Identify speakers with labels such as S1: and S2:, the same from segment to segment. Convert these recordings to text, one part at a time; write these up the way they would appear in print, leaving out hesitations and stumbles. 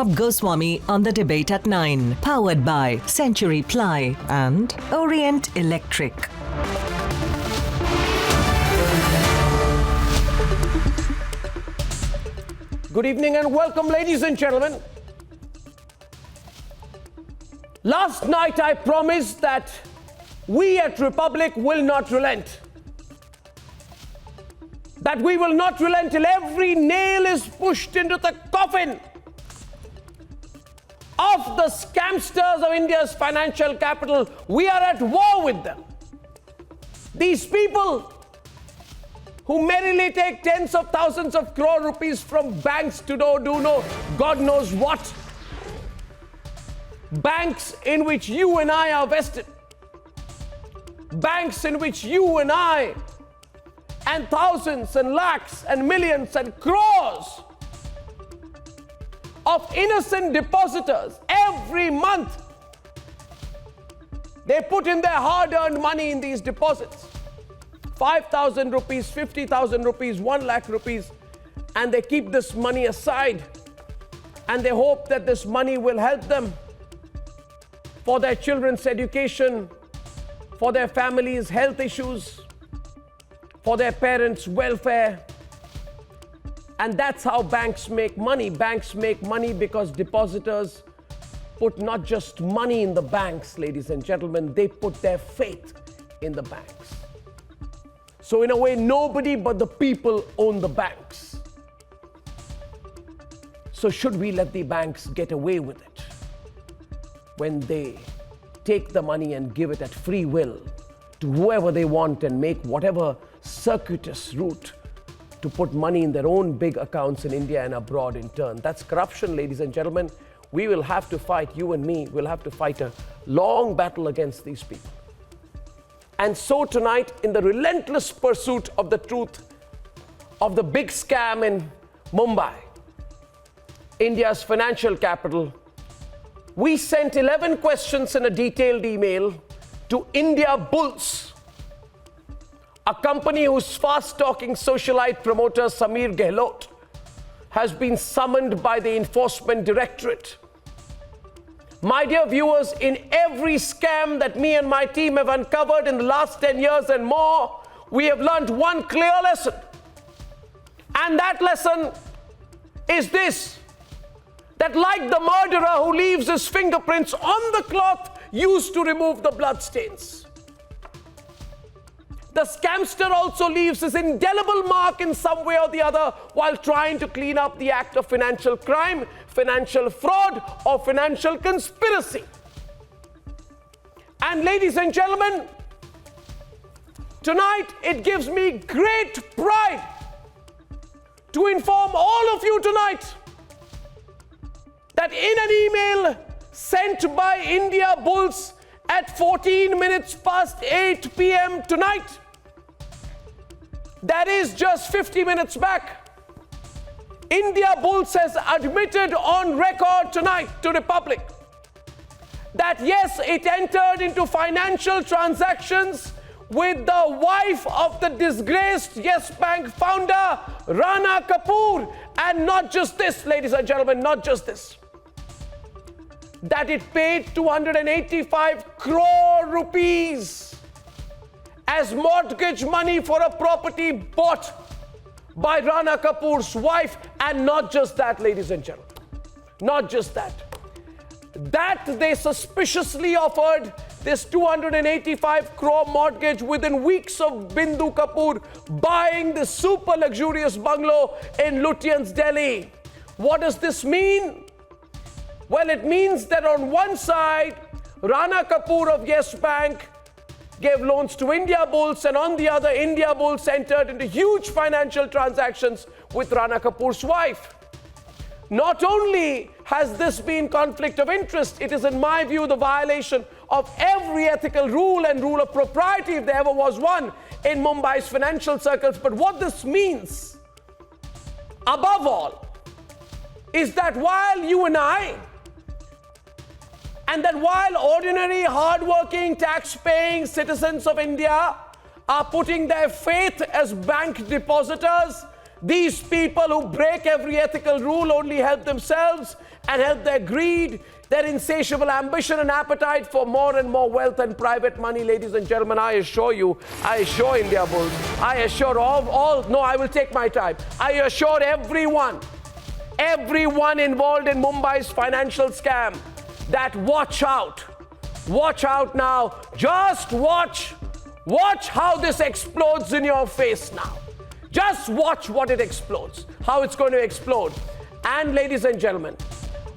S1: Arnab Goswami on the debate at 9. Powered by Century Ply and Orient Electric.
S2: Good evening and welcome, ladies and gentlemen. Last night I promised that we at Republic will not relent. That we will not relent till every nail is pushed into the coffin of the scamsters of India's financial capital. We are at war with them. These people who merrily take tens of thousands of crore rupees from banks to do God knows what. Banks in which you and I are vested. Banks in which you and I and thousands and lakhs and millions and crores of innocent depositors every month, they put in their hard-earned money in these deposits. 5,000 rupees, 50,000 rupees, 1 lakh rupees, and they keep this money aside and they hope that this money will help them for their children's education, for their families' health issues, for their parents' welfare. And that's how banks make money. Banks make money because depositors put not just money in the banks, ladies and gentlemen, they put their faith in the banks. So in a way, nobody but the people own the banks. So should we let the banks get away with it when they take the money and give it at free will to whoever they want and make whatever circuitous route to put money in their own big accounts in India and abroad in turn? That's corruption, ladies and gentlemen. We will have to fight, you and me, we'll have to fight a long battle against these people. And so tonight, in the relentless pursuit of the truth of the big scam in Mumbai, India's financial capital, we sent 11 questions in a detailed email to Indiabulls, a company whose fast-talking socialite promoter Samir Gehlot has been summoned by the Enforcement Directorate. My dear viewers, in every scam that me and my team have uncovered in the last 10 years and more, we have learned one clear lesson. And that lesson is this: that like the murderer who leaves his fingerprints on the cloth used to remove the bloodstains, the scamster also leaves his indelible mark in some way or the other while trying to clean up the act of financial crime, financial fraud, or financial conspiracy. And ladies and gentlemen, tonight it gives me great pride to inform all of you tonight that in an email sent by Indiabulls at 14 minutes past 8 p.m. tonight, that is just 50 minutes back, Indiabulls has admitted on record tonight to Republic that yes, it entered into financial transactions with the wife of the disgraced Yes Bank founder, Rana Kapoor. And not just this, ladies and gentlemen, not just this, that it paid 285 crore rupees as mortgage money for a property bought by Rana Kapoor's wife. And not just that, ladies and gentlemen, not just that, that they suspiciously offered this 285 crore mortgage within weeks of Bindu Kapoor buying this super luxurious bungalow in Lutyens, Delhi. What does this mean? Well, it means that on one side, Rana Kapoor of Yes Bank gave loans to Indiabulls, and on the other, Indiabulls entered into huge financial transactions with Rana Kapoor's wife. Not only has this been conflict of interest, it is in my view the violation of every ethical rule and rule of propriety, if there ever was one, in Mumbai's financial circles. But what this means, above all, is that while you and I, and that while ordinary, hard-working, tax-paying citizens of India are putting their faith as bank depositors These people who break every ethical rule only help themselves and help their greed, their insatiable ambition and appetite for more and more wealth and private money. Ladies and gentlemen, I assure you, I assure Indiabulls, I assure no, I will take my time. I assure everyone involved in Mumbai's financial scam that watch out now. Just watch how this explodes in your face now. Just watch what it explodes, how it's going to explode. And ladies and gentlemen,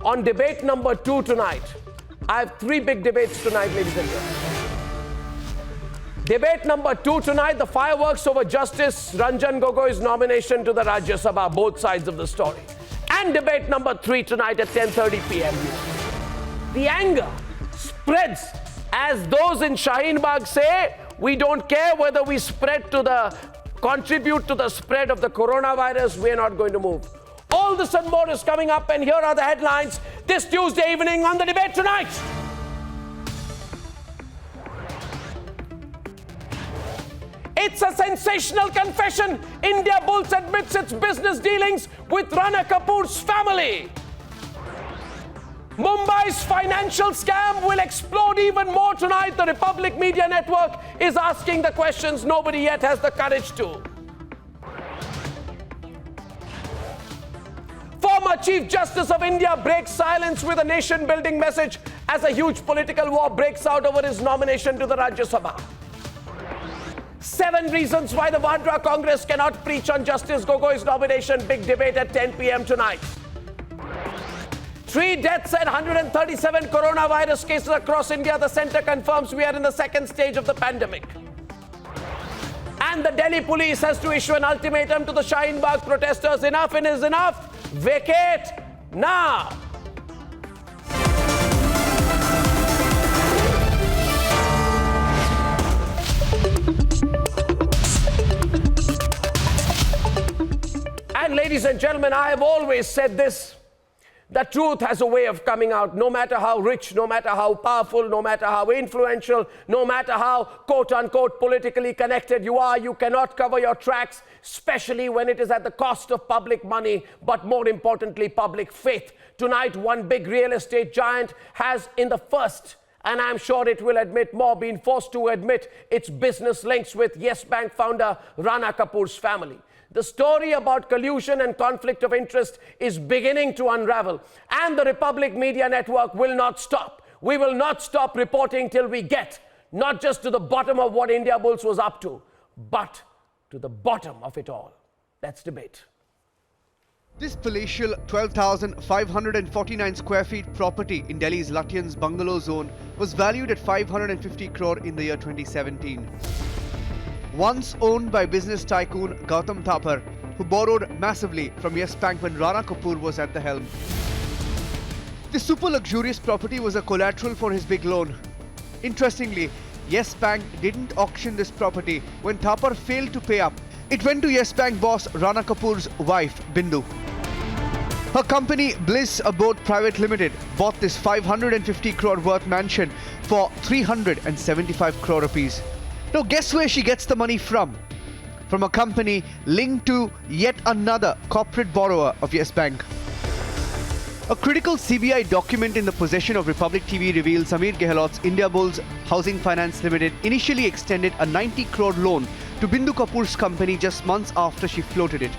S2: on debate number 2 tonight, I have 3 big debates tonight, ladies and gentlemen. Debate number 2 tonight, the fireworks over Justice Ranjan Gogoi's nomination to the Rajya Sabha, both sides of the story. And debate number 3 tonight at 10:30 p.m. The anger spreads as those in Shaheen Bagh say, we don't care whether we contribute to the spread of the coronavirus, we're not going to move. All this and more is coming up, and here are the headlines this Tuesday evening on the debate tonight. It's a sensational confession. Indiabulls admits its business dealings with Rana Kapoor's family. Mumbai's financial scam will explode even more tonight. The Republic Media Network is asking the questions nobody yet has the courage to. Former Chief Justice of India breaks silence with a nation-building message as a huge political war breaks out over his nomination to the Rajya Sabha. 7 reasons why the Vadra Congress cannot preach on Justice Gogoi's nomination. Big debate at 10 p.m. tonight. 3 deaths and 137 coronavirus cases across India. The centre confirms we are in the 2nd stage of the pandemic. And the Delhi police has to issue an ultimatum to the Shaheen Bagh protesters. Enough is enough. Vacate now. And ladies and gentlemen, I have always said this. The truth has a way of coming out, no matter how rich, no matter how powerful, no matter how influential, no matter how quote-unquote politically connected you are, you cannot cover your tracks, especially when it is at the cost of public money, but more importantly, public faith. Tonight, one big real estate giant has in the first, and I'm sure it will admit more, been forced to admit its business links with Yes Bank founder Rana Kapoor's family. The story about collusion and conflict of interest is beginning to unravel, and the Republic Media Network will not stop. We will not stop reporting till we get not just to the bottom of what Indiabulls was up to, but to the bottom of it all. Let's debate.
S3: This palatial 12,549 square feet property in Delhi's Lutyens bungalow zone was valued at 550 crore in the year 2017. Once owned by business tycoon Gautam Thapar, who borrowed massively from Yes Bank when Rana Kapoor was at the helm. This super luxurious property was a collateral for his big loan. Interestingly, Yes Bank didn't auction this property when Thapar failed to pay up. It went to Yes Bank boss Rana Kapoor's wife, Bindu. Her company Bliss Abode Private Limited bought this 550 crore worth mansion for 375 crore rupees. Now guess where she gets the money from? From a company linked to yet another corporate borrower of Yes Bank. A critical CBI document in the possession of Republic TV reveals Samir Gehlot's Indiabulls Housing Finance Limited initially extended a 90 crore loan to Bindu Kapoor's company just months after she floated it.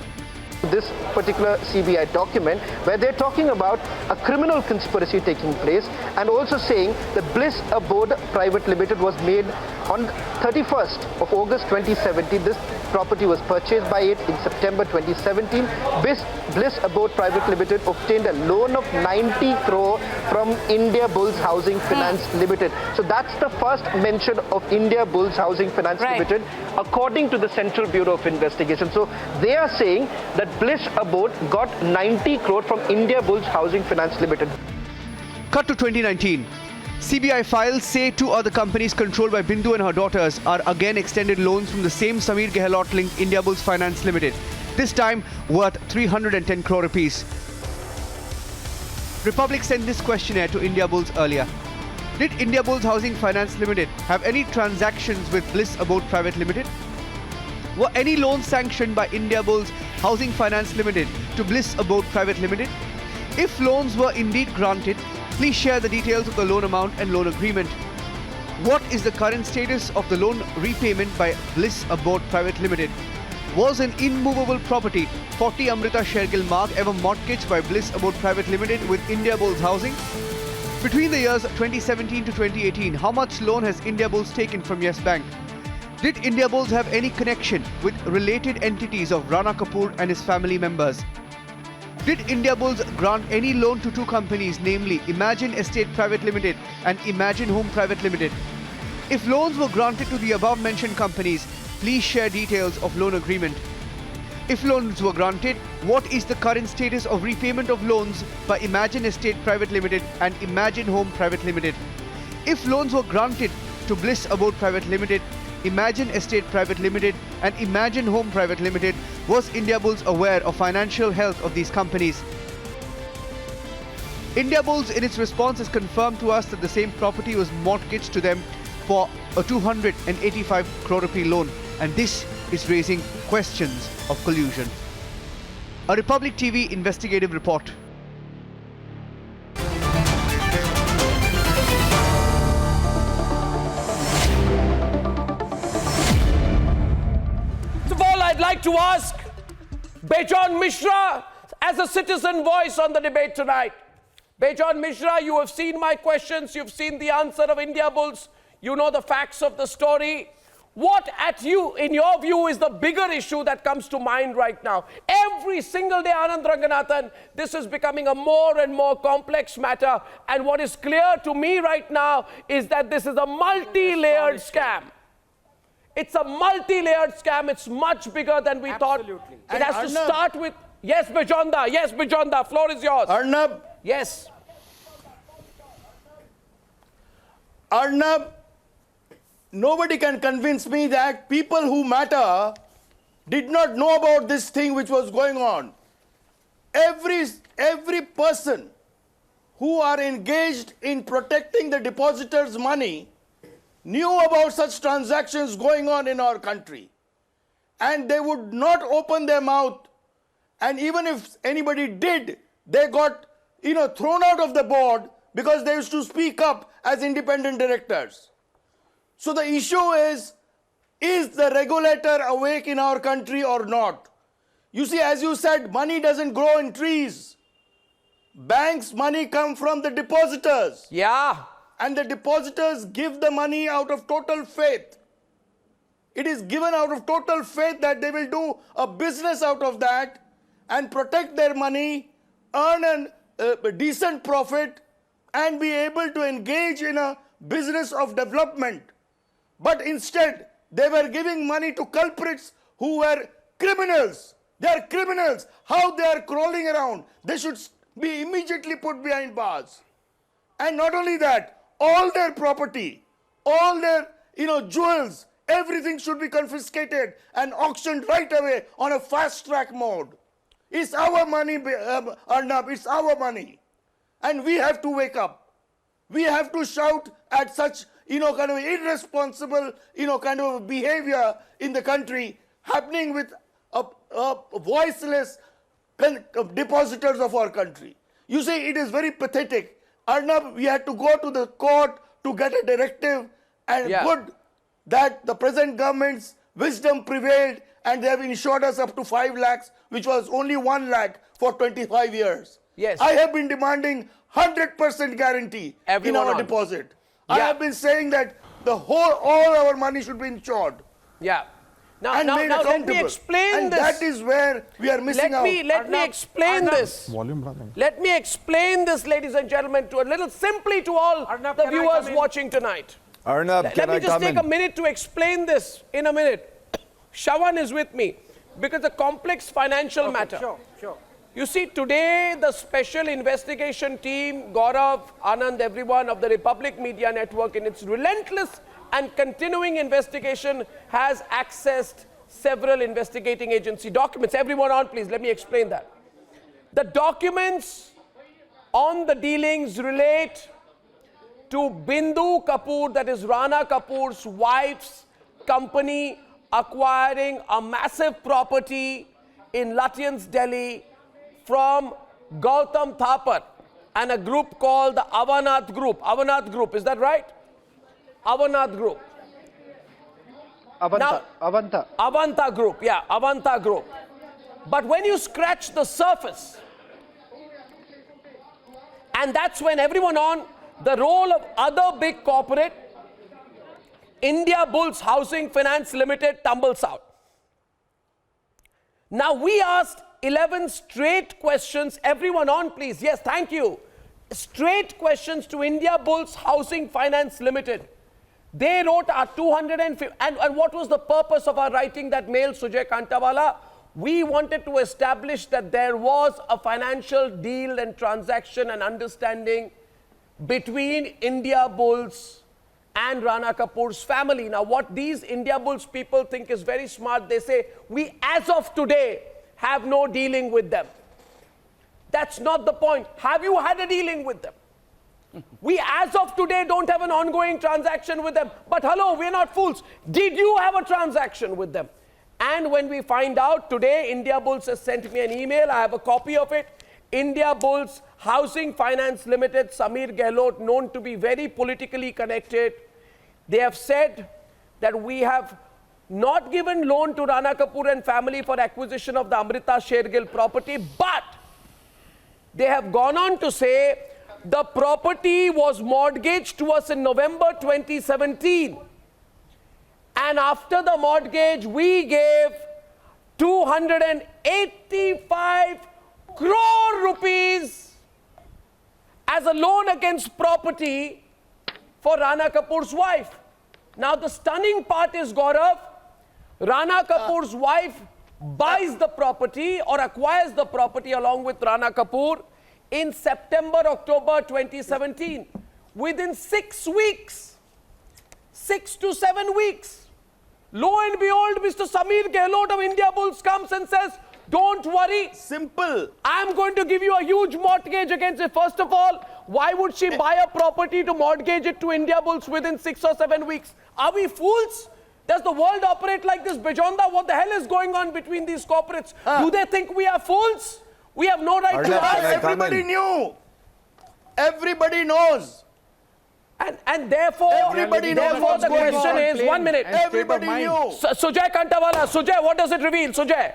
S4: This particular CBI document where they're talking about a criminal conspiracy taking place and also saying that Bliss Abode Private Limited was made on 31st of August 2017. This property was purchased by it in September 2017. Bliss Abode Private Limited obtained a loan of 90 crore from Indiabulls Housing Finance Limited. So that's the first mention of Indiabulls Housing Finance Limited according to the Central Bureau of Investigation. So they are saying that Bliss Abode got 90 crore from Indiabulls Housing Finance Limited.
S3: Cut to 2019. CBI files say 2 other companies controlled by Bindu and her daughters are again extended loans from the same Samir Gehlot-linked Indiabulls Finance Limited, this time worth 310 crore rupees. Republic sent this questionnaire to Indiabulls earlier. Did Indiabulls Housing Finance Limited have any transactions with Bliss Abode Private Limited? Were any loans sanctioned by Indiabulls Housing Finance Limited to Bliss Abode Private Limited? If loans were indeed granted, please share the details of the loan amount and loan agreement. What is the current status of the loan repayment by Bliss Abode Private Limited? Was an immovable property, 40 Amrita Shergill Marg, ever mortgaged by Bliss Abode Private Limited with Indiabulls Housing? Between the years 2017 to 2018, how much loan has Indiabulls taken from Yes Bank? Did Indiabulls have any connection with related entities of Rana Kapoor and his family members? Did Indiabulls grant any loan to two companies, namely Imagine Estate Private Limited and Imagine Home Private Limited? If loans were granted to the above mentioned companies, please share details of loan agreement. If loans were granted, what is the current status of repayment of loans by Imagine Estate Private Limited and Imagine Home Private Limited? If loans were granted to Bliss Abode Private Limited, Imagine Estate Private Limited and Imagine Home Private Limited, was Indiabulls aware of financial health of these companies? Indiabulls in its response has confirmed to us that the same property was mortgaged to them for a 285 crore rupee loan, and this is raising questions of collusion. A Republic TV investigative report.
S2: I'd like to ask Bejon Mishra as a citizen voice on the debate tonight. Bejon Mishra, you have seen my questions, you've seen the answer of Indiabulls, you know the facts of the story. What in your view, is the bigger issue that comes to mind right now? Every single day, Anand Ranganathan, this is becoming a more and more complex matter. And what is clear to me right now is that this is a multi-layered scam. It's a multi-layered scam. It's much bigger than we thought. It has to start with... Yes, Bejonda. Yes, Bejonda. Floor is yours.
S5: Arnab.
S2: Yes.
S5: Arnab, nobody can convince me that people who matter did not know about this thing which was going on. Every person who are engaged in protecting the depositors' money knew about such transactions going on in our country. And they would not open their mouth. And even if anybody did, they got thrown out of the board because they used to speak up as independent directors. So the issue is the regulator awake in our country or not? You see, as you said, money doesn't grow in trees. Banks' money come from the depositors.
S2: Yeah.
S5: And the depositors give the money out of total faith. It is given out of total faith that they will do a business out of that and protect their money, earn a decent profit, and be able to engage in a business of development. But instead, they were giving money to culprits who were criminals. They are criminals. How they are crawling around. They should be immediately put behind bars. And not only that, all their property, all their jewels, everything should be confiscated and auctioned right away on a fast-track mode. It's our money, Arnab, it's our money. And we have to wake up. We have to shout at such, kind of irresponsible, kind of behavior in the country happening with voiceless depositors of our country. You see, it is very pathetic. Arnab, we had to go to the court to get a directive, and good that the present government's wisdom prevailed and they have insured us up to 5 lakhs, which was only 1 lakh for 25 years.
S2: Yes.
S5: I have been demanding 100% guarantee in our deposit. Yeah. I have been saying that all our money should be insured.
S2: Yeah. Now
S5: let me explain this. That is where we are missing out.
S2: Let me explain this. Let me explain this, ladies and gentlemen, simply to all the viewers watching tonight.
S6: Arnab,
S2: let me just take a minute to explain this in a minute. Shawan is with me because a complex financial matter.
S7: Sure.
S2: You see, today the special investigation team, Gaurav, Anand, everyone of the Republic Media Network, in its relentless and continuing investigation, has accessed several investigating agency documents. Everyone on, please, let me explain that. The documents on the dealings relate to Bindu Kapoor, that is Rana Kapoor's wife's company, acquiring a massive property in Lutyens, Delhi from Gautam Thapar and a group called the Avanath Group. Avanath Group, is that right? Avanath Group. Avanta Group, yeah, Avanta Group. But when you scratch the surface, and that's when everyone on the role of other big corporate, Indiabulls Housing Finance Limited tumbles out. Now we asked 11 straight questions, everyone on please, yes, thank you. Straight questions to Indiabulls Housing Finance Limited. They wrote our 250, and what was the purpose of our writing that mail, Sujay Kantawala? We wanted to establish that there was a financial deal and transaction and understanding between Indiabulls and Rana Kapoor's family. Now, what these Indiabulls people think is very smart, they say, we as of today have no dealing with them. That's not the point. Have you had a dealing with them? We as of today don't have an ongoing transaction with them. But hello, we're not fools. Did you have a transaction with them? And when we find out today, Indiabulls has sent me an email. I have a copy of it. Indiabulls Housing Finance Limited, Samir Gehlot, known to be very politically connected. They have said that we have not given loan to Rana Kapoor and family for acquisition of the Amrita Shergill property, but they have gone on to say the property was mortgaged to us in November 2017. And after the mortgage, we gave 285 crore rupees as a loan against property for Rana Kapoor's wife. Now the stunning part is, Gaurav, Rana Kapoor's wife buys the property or acquires the property along with Rana Kapoor in September, October 2017. Within 6 weeks, 6 to 7 weeks, lo and behold, Mr. Samir Gehlot of Indiabulls comes and says, don't worry.
S5: Simple.
S2: I'm going to give you a huge mortgage against it. First of all, why would she buy a property to mortgage it to Indiabulls within 6 or 7 weeks? Are we fools? Does the world operate like this? Bijonda, what the hell is going on between these corporates? Do they think we are fools? We have no right to ask.
S5: Everybody knew. Everybody knows.
S2: And therefore,
S5: everybody knows
S2: therefore the question is, 1 minute.
S5: Everybody knew.
S2: Sujay Kantawala, Sujay, what does it reveal? Sujay.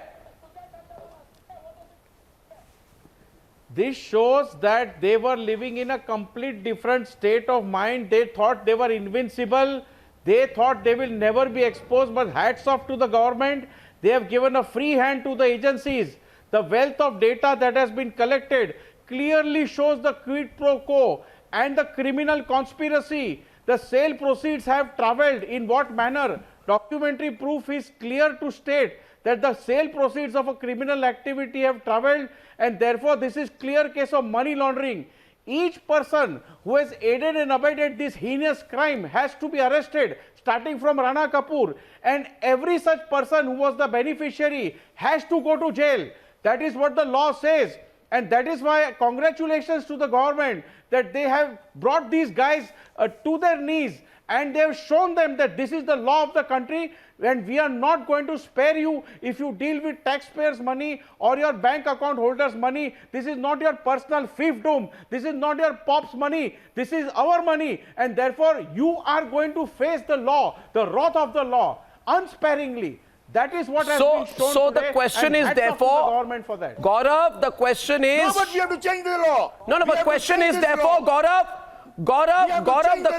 S6: This shows that they were living in a complete different state of mind. They thought they were invincible. They thought they will never be exposed, but hats off to the government. They have given a free hand to the agencies. The wealth of data that has been collected clearly shows the quid pro quo and the criminal conspiracy. The sale proceeds have travelled in what manner? Documentary proof is clear to state that the sale proceeds of a criminal activity have travelled, and therefore this is clear case of money laundering. Each person who has aided and abetted this heinous crime has to be arrested, starting from Rana Kapoor, and every such person who was the beneficiary has to go to jail. That is what the law says, and that is why congratulations to the government that they have brought these guys to their knees, and they have shown them that this is the law of the country, and we are not going to spare you if you deal with taxpayers' money or your bank account holders' money. This is not your personal fiefdom. This is not your pop's money. This is our money, and therefore you are going to face the law, the wrath of the law, unsparingly. That is what has been shown
S2: so
S6: today,
S2: the question is therefore,
S6: the government for that.
S2: Gaurav, the question is...
S5: No, but we have to change the law.
S2: No, but the question is therefore, Gaurav, the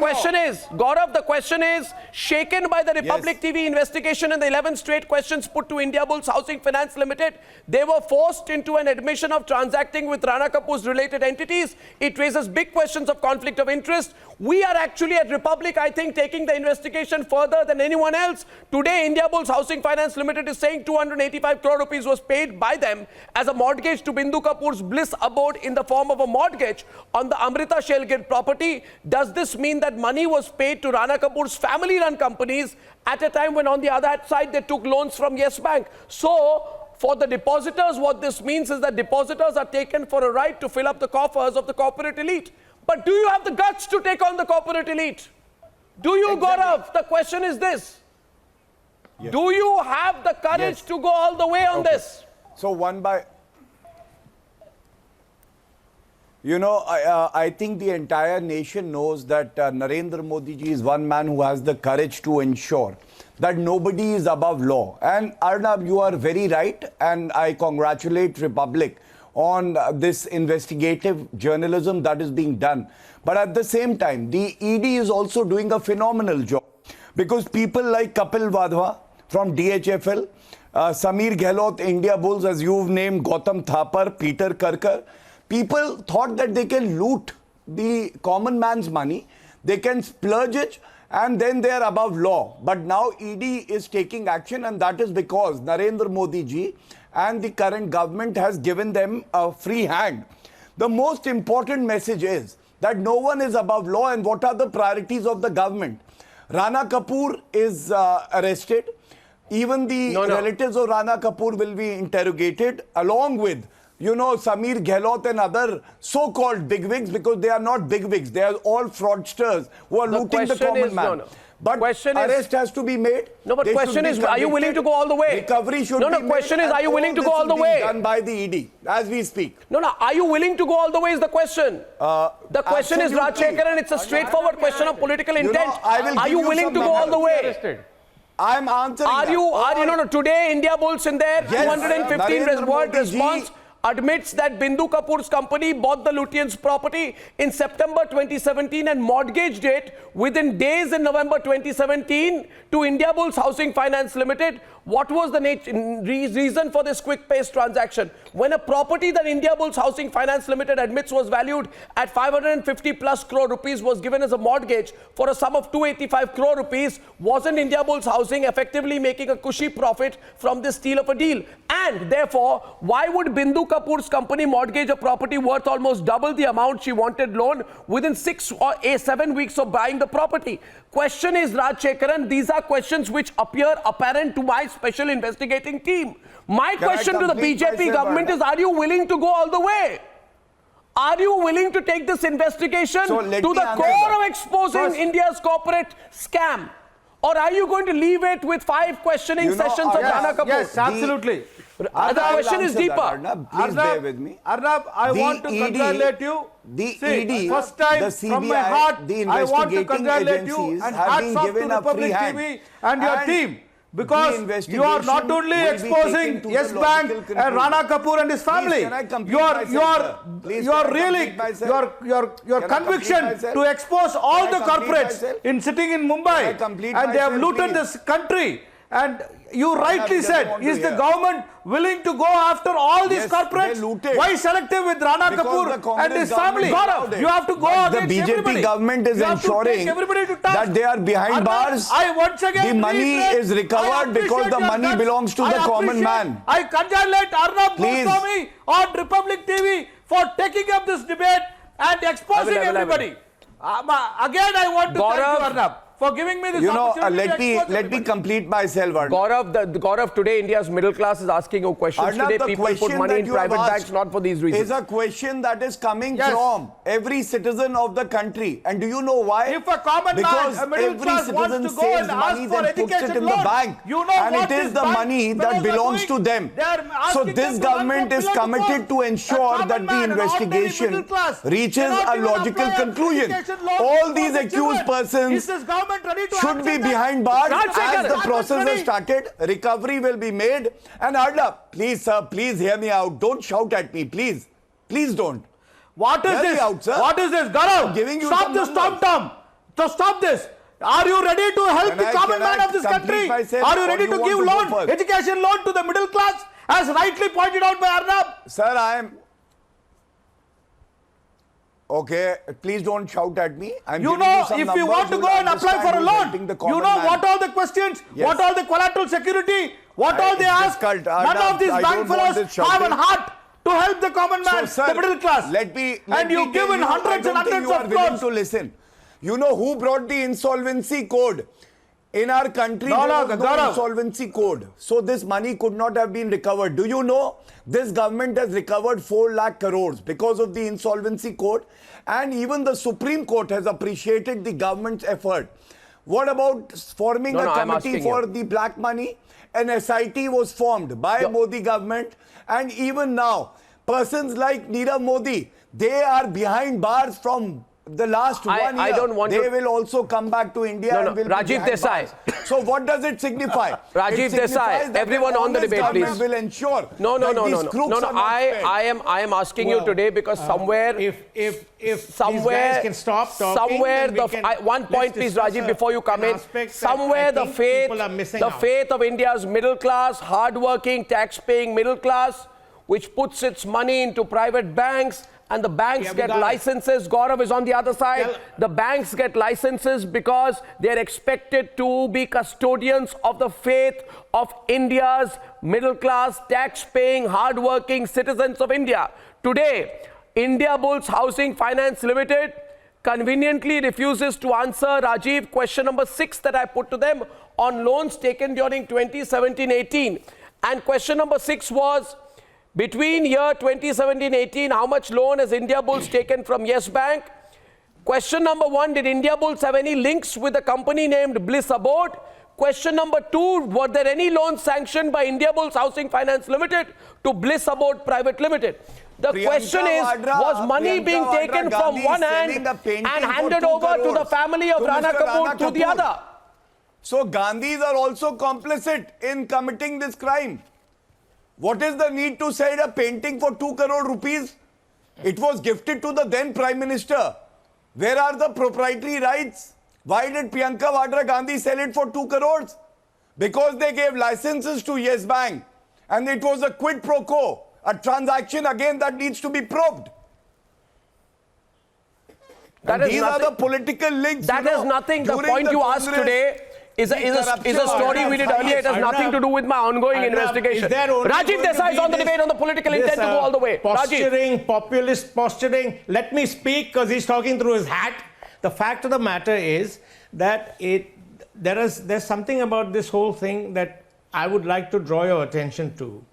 S2: question is, shaken by the Republic TV investigation and the 11 straight questions put to Indiabulls Housing Finance Limited, they were forced into an admission of transacting with Rana Kapoor's related entities. It raises big questions of conflict of interest. We are actually at Republic, I think, taking the investigation further than anyone else. Today, Indiabulls Housing Finance Limited is saying 285 crore rupees was paid by them as a mortgage to Bindu Kapoor's bliss abode in the form of a mortgage on the Amrita Shergill property. Does this mean that money was paid to Rana Kapoor's family-run companies at a time when on the other side they took loans from Yes Bank? So, for the depositors, what this means is that depositors are taken for a ride to fill up the coffers of the corporate elite. But do you have the guts to take on the corporate elite? Do you, Gaurav? The question is this. Yes. Do you have the courage to go all the way on this?
S7: So one by... You know, I think the entire nation knows that Narendra Modi ji is one man who has the courage to ensure that nobody is above law. And Arnab, you are very right, and I congratulate Republic on this investigative journalism that is being done. But at the same time, the ED is also doing a phenomenal job, because people like Kapil Wadhwa from DHFL, Sameer Gehlot, Indiabulls, as you've named, Gautam Thapar, Peter Karkar, people thought that they can loot the common man's money, they can splurge it, and then they are above law. But now ED is taking action, and that is because Narendra Modi ji and the current government has given them a free hand. The most important message is that no one is above law, and what are the priorities of the government? Rana Kapoor is arrested. Even the relatives of Rana Kapoor will be interrogated, along with, you know, Sameer Gehlot and other so-called bigwigs, because they are not bigwigs. They are all fraudsters who are looting the common man. But arrest has to be made.
S2: No, but question is, are you willing to go all the way?
S7: Recovery should be made.
S2: Question is, are you willing to go all the way?
S7: Done by the ED as we speak.
S2: No, are you willing to go all the way is the question. The question is, Rajshekharan, it's a straightforward question of political intent. Are you willing to go all the way?
S7: I'm answering
S2: today Indiabulls in their 215 word response admits that Bindu Kapoor's company bought the Lutyens' property in September 2017 and mortgaged it within days in November 2017 to Indiabulls Housing Finance Limited. What was the reason for this quick-paced transaction? When a property that Indiabulls Housing Finance Limited admits was valued at 550 plus crore rupees was given as a mortgage for a sum of 285 crore rupees, wasn't Indiabulls Housing effectively making a cushy profit from this steal of a deal? And therefore, why would Bindu Kapoor's company mortgage a property worth almost double the amount she wanted loan within 6 or 7 weeks of buying the property? Question is, Rajshekharan, these are questions which appear apparent to my special investigating team. My question to the BJP government is, are you willing to go all the way? Are you willing to take this investigation to the core of exposing India's corporate scam? Or are you going to leave it with 5 questioning sessions of Rana Kapoor?
S6: Yes, absolutely.
S2: The question is deeper.
S7: Arnab, please bear with me.
S6: Arnab, I want to congratulate you.
S7: The ED,
S6: first time
S7: the CBI,
S6: from my heart,
S7: the
S6: I want to
S7: investigating
S6: congratulate you
S7: agencies
S6: and
S7: have
S6: hats
S7: been
S6: off
S7: given
S6: to
S7: a free
S6: Republic
S7: hand.
S6: TV and your team. Because you are not only
S7: will be
S6: exposing
S7: taken to
S6: Yes
S7: the
S6: Bank
S7: logical
S6: and Rana Kapoor and his family.
S7: Please, can I complete
S6: your conviction to expose all the corporates in sitting in Mumbai, and they have looted this country. And you rightly said, is the government willing to go after all these corporates? Why selective with Rana Kapoor and his family? Gaurav, you have to go against
S7: the BJP government is ensuring that they are behind bars. The money is recovered because the money belongs to the common man.
S6: I congratulate Arnab Goswami on Republic TV for taking up this debate and exposing everybody. Again, I want to thank you, Arnab, for giving me this opportunity.
S7: Let me complete myself,
S2: Arnab. Gaurav, today India's middle class is asking you questions.
S7: Arnab,
S2: today people put money in private banks not for these reasons.
S7: Is a question that is coming from every citizen of the country. And do you know why?
S6: If a common
S7: because
S6: man, a middle class wants to go and ask for education
S7: in the bank, and it is the money that belongs to them. So this government is committed to ensure that the investigation reaches a logical conclusion. All these accused persons should be behind bars as the process has started. Recovery will be made. And Arnab, please, sir, please hear me out. Don't shout at me, please. Please don't.
S6: What is this? What is this? Gaurav, stop this tom-tom. So stop this. Are you ready to help the common man of this country? Are you ready to give loan, education loan to the middle class, as rightly pointed out by Arnab?
S7: Sir, I am... Okay, please don't shout at me.
S6: If you want to go and apply for a loan, you know what all the questions, what all the collateral security, what all they ask. None of these bank fellows have a heart to help the common man, the middle class. And you've given hundreds and hundreds of crores.
S7: To listen. You know who brought the insolvency code? In our country, there was no insolvency code. So this money could not have been recovered. Do you know this government has recovered 4 lakh crores because of the insolvency code? And even the Supreme Court has appreciated the government's effort. What about forming a committee for the black money? an SIT was formed by Modi government, and even now, persons like Nirav Modi, they are behind bars from the last 1 year.
S2: I don't want
S7: they will also come back to India and will
S2: Rajiv
S7: be
S2: Desai.
S7: bars. So what does it signify?
S2: Rajiv Desai, everyone on the debate, please.
S7: Will ensure
S2: No. I am asking you today because somewhere,
S6: if
S2: somewhere,
S6: these guys can stop talking,
S2: somewhere
S6: then we can
S2: one point, please, Rajiv, before you come in. Somewhere the faith of India's middle class, hard-working, tax-paying middle class, which puts its money into private banks. And the banks get licenses. Gaurav is on the other side. The banks get licenses because they're expected to be custodians of the faith of India's middle class, tax-paying, hard-working citizens of India. Today, Indiabulls Housing Finance Limited conveniently refuses to answer, Rajiv, question number 6 that I put to them on loans taken during 2017-18. And question number 6 was, between year 2017-18, how much loan has Indiabulls taken from Yes Bank? Question number 1, did Indiabulls have any links with a company named Bliss Abode? Question number 2, were there any loans sanctioned by Indiabulls Housing Finance Limited to Bliss Abode Private Limited? The question is, was money being taken from one hand and handed over to the family of Rana Kapoor through the other?
S7: So Gandhis are also complicit in committing this crime. What is the need to sell a painting for 2 crore rupees? It was gifted to the then Prime Minister. Where are the proprietary rights? Why did Priyanka Vadra Gandhi sell it for 2 crores? Because they gave licenses to Yes Bank. And it was a quid pro quo. A transaction again that needs to be probed. These are the political links.
S2: That is nothing. The point you asked today is a story we did earlier. It has nothing to do with my ongoing investigation. Rajiv Desai is on the debate on the political intent to go all the way.
S6: Posturing, populist posturing. Let me speak because he's talking through his hat. The fact of the matter is that there's something about this whole thing that I would like to draw your attention to.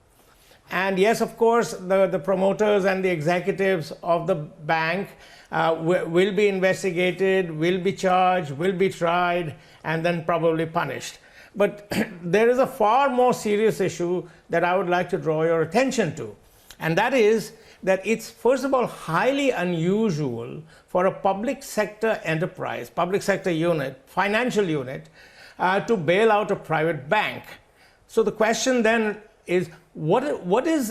S6: And yes, of course, the promoters and the executives of the bank will be investigated, will be charged, will be tried, and then probably punished. But there is a far more serious issue that I would like to draw your attention to. And that is that it's, first of all, highly unusual for a public sector enterprise, public sector unit, financial unit, to bail out a private bank. So the question then is,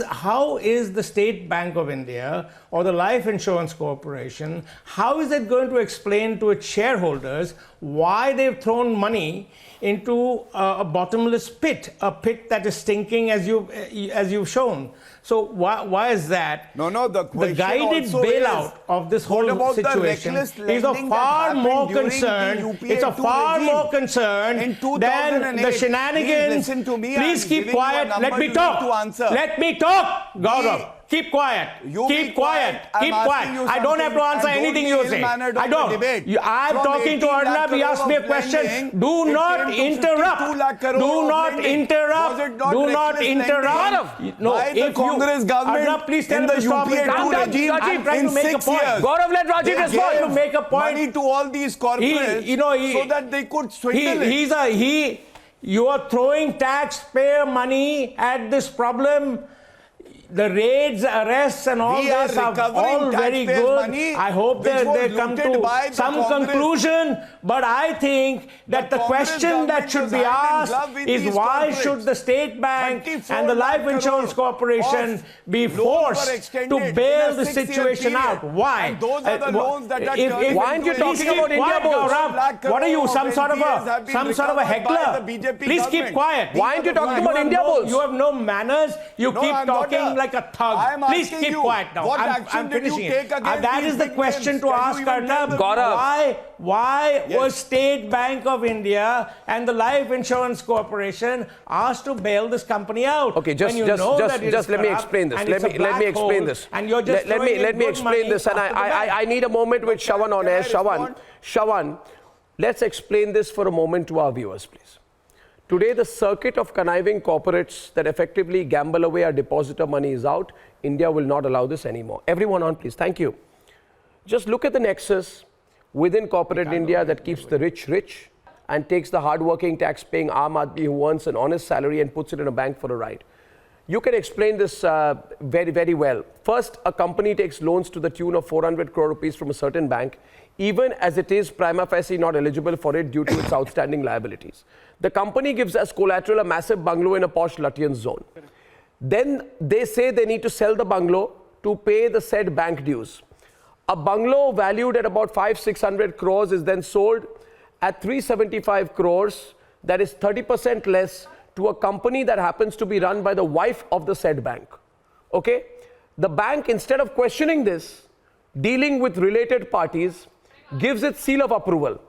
S6: how is the State Bank of India or the Life Insurance Corporation, how is it going to explain to its shareholders why they've thrown money into a bottomless pit, a pit that is stinking as you've shown? So why is that?
S7: The question,
S6: the guided bailout of this whole situation is of far more concern. It's a far more concern than the shenanigans. Please keep quiet. Let me talk. Let me talk, Gaurav. Keep quiet. Keep quiet. Keep quiet. I don't have to answer anything you say. I don't. I'm talking to Arnab. He asked me a question. Do not interrupt. Do not interrupt. Do not interrupt. No, if
S7: Congress government
S6: Arnab, please tell
S7: in the
S6: him to stop it.
S7: UPA regime
S6: I'm trying to make a point.
S2: Gaurav, let Rajiv respond.
S6: To make a point.
S7: Money to all these corporates so that they could swindle it.
S6: You are throwing taxpayer money at this problem. The raids, arrests and all this are all very good.
S7: Money,
S6: I hope that they come to some conclusion. But I think that the question that should be asked is why should the State Bank and the Life Insurance Corporation be forced to bail the situation out? Why?
S7: Those are the loans that
S2: why aren't you talking about Indiabulls?
S6: What are you, some sort of a heckler? Please keep quiet.
S2: Why aren't you talking about Indiabulls?
S6: You have no manners. You keep talking like a thug. Please keep quiet now. I'm finishing it. That is the question to ask Arnab. Why was State Bank of India and the Life Insurance Corporation asked to bail this company out?
S2: Okay, just let me explain this. Let me explain this.
S6: And you're just
S2: let me explain this. And I need a moment with Shravan on air. Shravan, let's explain this for a moment to our viewers, please. Today, the circuit of conniving corporates that effectively gamble away our depositor money is out. India will not allow this anymore. Everyone on, please. Thank you. Just look at the nexus within corporate India that keeps the rich rich and takes the hard-working, tax-paying Aam Aadmi who earns an honest salary and puts it in a bank for a ride. You can explain this very, very well. First, a company takes loans to the tune of 400 crore rupees from a certain bank, even as it is prima facie not eligible for it due to its outstanding liabilities. The company gives as collateral a massive bungalow in a posh Lutyens zone. Then they say they need to sell the bungalow to pay the said bank dues. A bungalow valued at about 500-600 crores is then sold at 375 crores, that is 30% less, to a company that happens to be run by the wife of the said bank. Okay? The bank, instead of questioning this, dealing with related parties, gives its seal of approval.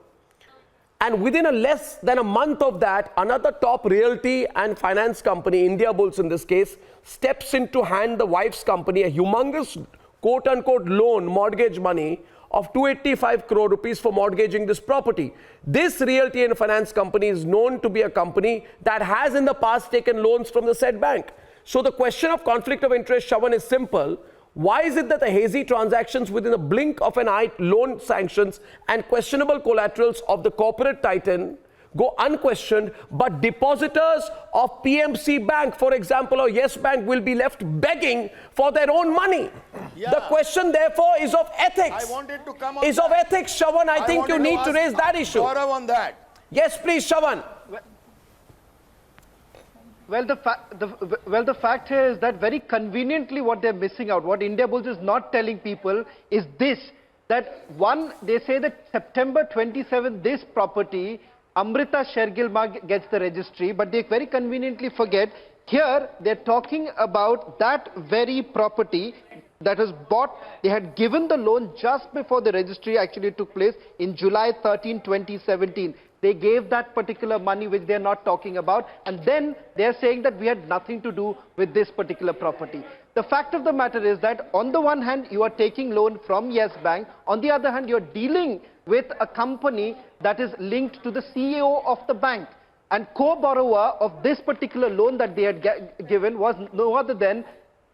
S2: And within less than a month of that, another top realty and finance company, Indiabulls in this case, steps in to hand the wife's company a humongous quote-unquote loan, mortgage money of 285 crore rupees for mortgaging this property. This realty and finance company is known to be a company that has in the past taken loans from the said bank. So the question of conflict of interest, Shravan, is simple. Why is it that the hazy transactions within a blink of an eye, loan sanctions and questionable collaterals of the corporate titan go unquestioned, but depositors of PMC Bank, for example, or Yes Bank, will be left begging for their own money? Yeah. The question, therefore, is of ethics.
S5: I wanted to come on
S2: is of ethics, Shravan. I think you need to raise that issue.
S5: Gaurav on that.
S2: Yes, please, Shravan.
S4: Well, the fact here is that very conveniently what they're missing out, what Indiabulls is not telling people is this, that one, they say that September 27th, this property, Amrita Shergil gets the registry, but they very conveniently forget, here they're talking about that very property that was bought. They had given the loan just before the registry actually took place in July 13, 2017. They gave that particular money which they're not talking about, and then they're saying that we had nothing to do with this particular property. The fact of the matter is that on the one hand, you are taking loan from Yes Bank. On the other hand, you're dealing with a company that is linked to the CEO of the bank. And co-borrower of this particular loan that they had given was no other than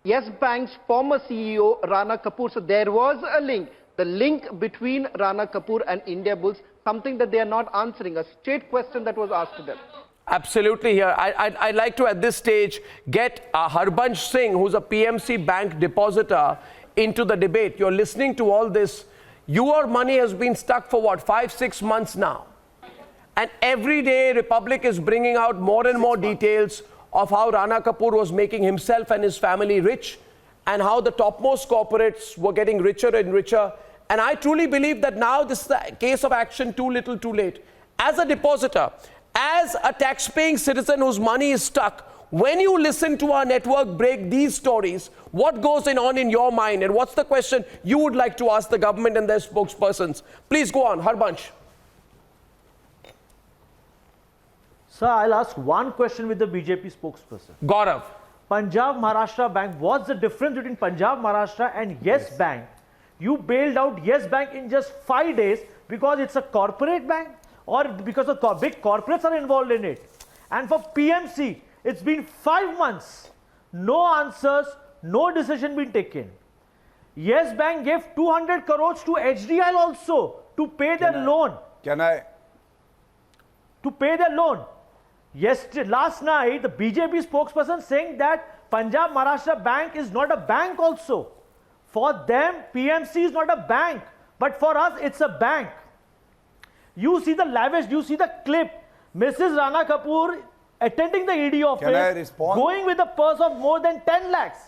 S4: Yes Bank's former CEO, Rana Kapoor. So there was a link. The link between Rana Kapoor and Indiabulls, something that they are not answering, a straight question that was asked to them.
S2: Absolutely here. I'd like to, at this stage, get Harbansh Singh, who's a PMC Bank depositor, into the debate. You're listening to all this. Your money has been stuck for what, 5-6 months now? And every day, Republic is bringing out more and more details of how Rana Kapoor was making himself and his family rich, and how the topmost corporates were getting richer and richer. And I truly believe that now this is a case of action too little too late. As a depositor, as a tax-paying citizen whose money is stuck, when you listen to our network break these stories, what goes on in your mind, and what's the question you would like to ask the government and their spokespersons? Please go on, Harbansh.
S8: Sir, I'll ask one question with the BJP spokesperson.
S2: Gaurav.
S8: Punjab Maharashtra Bank, what's the difference between Punjab Maharashtra and Yes Bank? You bailed out Yes Bank in just 5 days because it's a corporate bank, or because the big corporates are involved in it? And for PMC, it's been 5 months. No answers, no decision been taken. Yes Bank gave 200 crores to HDL also to pay their loan. To pay their loan. Last night, the BJP spokesperson saying that Punjab Maharashtra Bank is not a bank also. For them, PMC is not a bank, but for us, it's a bank. You see the lavish, you see the clip. Mrs. Rana Kapoor attending the ED office, going with a purse of more than 10 lakhs.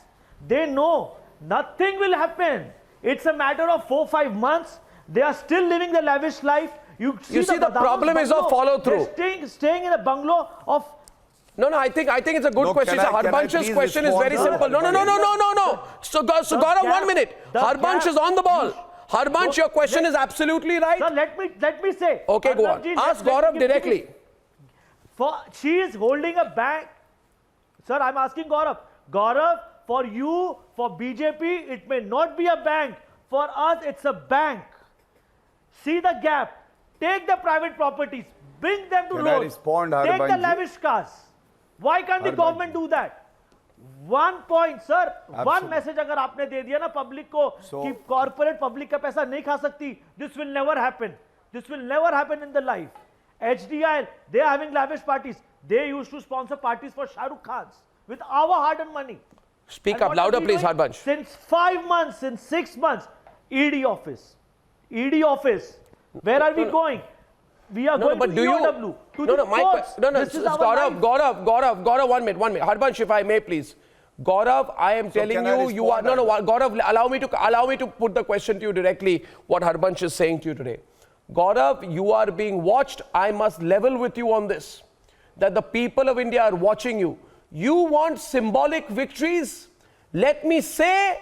S8: They know nothing will happen. It's a matter of 4-5 months. They are still living the lavish life. You see the problem is of follow-through. Staying in a bungalow of...
S2: No, I think it's a good question. Harbansh's question is very simple. No. So Gaurav, 1 minute. Harbansh is on the ball. Harbansh, your question is absolutely right.
S8: Sir, let me say.
S2: Okay, go on. Ask Gaurav directly.
S8: She is holding a bank. Sir, I'm asking Gaurav. Gaurav, for you, for BJP, it may not be a bank. For us, it's a bank. See the gap. Take the private properties. Bring them to roads. Take the lavish cars. Why can't the government do that? 1 point, sir. Absolutely. One message अगर आपने दे दिया ना public को कि corporate public का पैसा नहीं खा सकती, this will never happen. This will never happen in the life. HDI, they are having lavish parties. They used to sponsor parties for Shah Rukh Khans with our hard-earned money.
S2: Speak
S8: And
S2: up
S8: what are
S2: louder,
S8: we
S2: please,
S8: doing?
S2: Harbanch.
S8: Since 5 months, since 6 months, ED office. ED office. Where are we going? We are going to EOW, to the courts. This is our life.
S2: Gaurav, 1 minute. Harbanch, if I may, please. Gaurav, I am telling you, Gaurav, allow me to put the question to you directly, what Harbanch is saying to you today. Gaurav, you are being watched. I must level with you on this, that the people of India are watching you. You want symbolic victories? Let me say